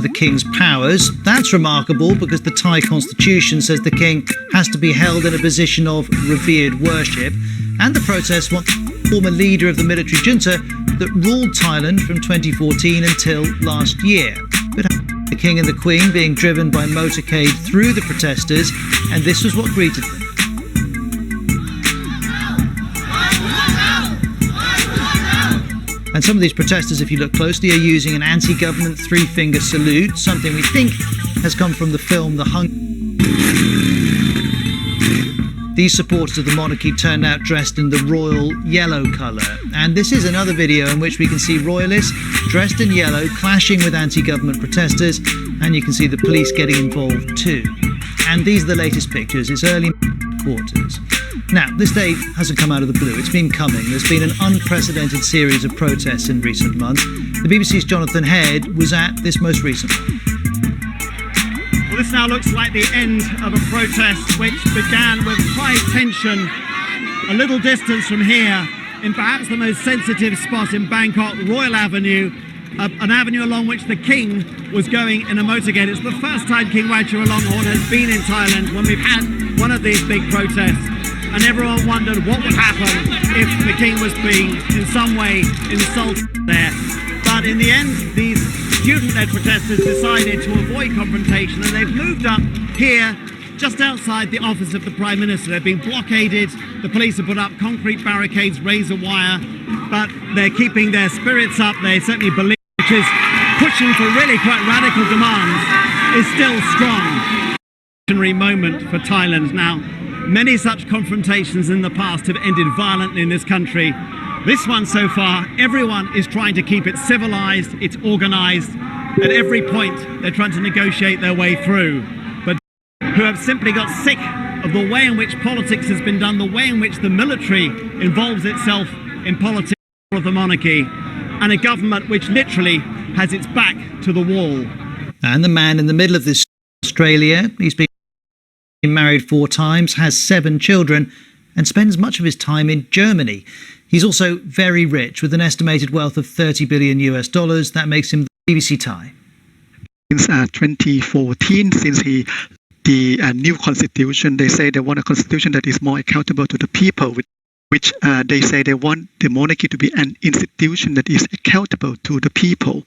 the king's powers. That's remarkable because the Thai constitution says the king has to be held in a position of revered worship. And the protests want the former leader of the military junta that ruled Thailand from 2014 until last year. But the king and the queen being driven by motorcade through the protesters, and this was what greeted them. And some of these protesters, if you look closely, are using an anti-government three-finger salute, something we think has come from the film The Hunger. These supporters of the monarchy turned out dressed in the royal yellow colour. And this is another video in which we can see royalists dressed in yellow clashing with anti-government protesters, and you can see the police getting involved too. And these are the latest pictures. It's early quarters. Now, this day hasn't come out of the blue. It's been coming. There's been an unprecedented series of protests in recent months. The BBC's Jonathan Head was at this most recent one. Well, this now looks like the end of a protest which began with high tension a little distance from here in perhaps the most sensitive spot in Bangkok, Royal Avenue, an avenue along which the king was going in a motorcade. It's the first time King Vajiralongkorn has been in Thailand when we've had one of these big protests, and everyone wondered what would happen if the king was being in some way insulted there. But in the end, these student-led protesters decided to avoid confrontation, and they've moved up here just outside the office of the Prime Minister. They've been blockaded, the police have put up concrete barricades, razor wire, but they're keeping their spirits up. They certainly believe, which is pushing for really quite radical demands, is still strong. Moment for Thailand now. Many such confrontations in the past have ended violently in this country. This one so far, everyone is trying to keep it civilized, it's organized. At every point, they're trying to negotiate their way through. But who have simply got sick of the way in which politics has been done, the way in which the military involves itself in politics of the monarchy, and a government which literally has its back to the wall. And the man in the middle of this, Australia, he's been married 4 times, has 7 children, and spends much of his time in Germany. He's also very rich, with an estimated wealth of $30 billion US. That makes him the BBC Thai. Since 2014, since the new constitution, they say they want a constitution that is more accountable to the people, which they say they want the monarchy to be an institution that is accountable to the people.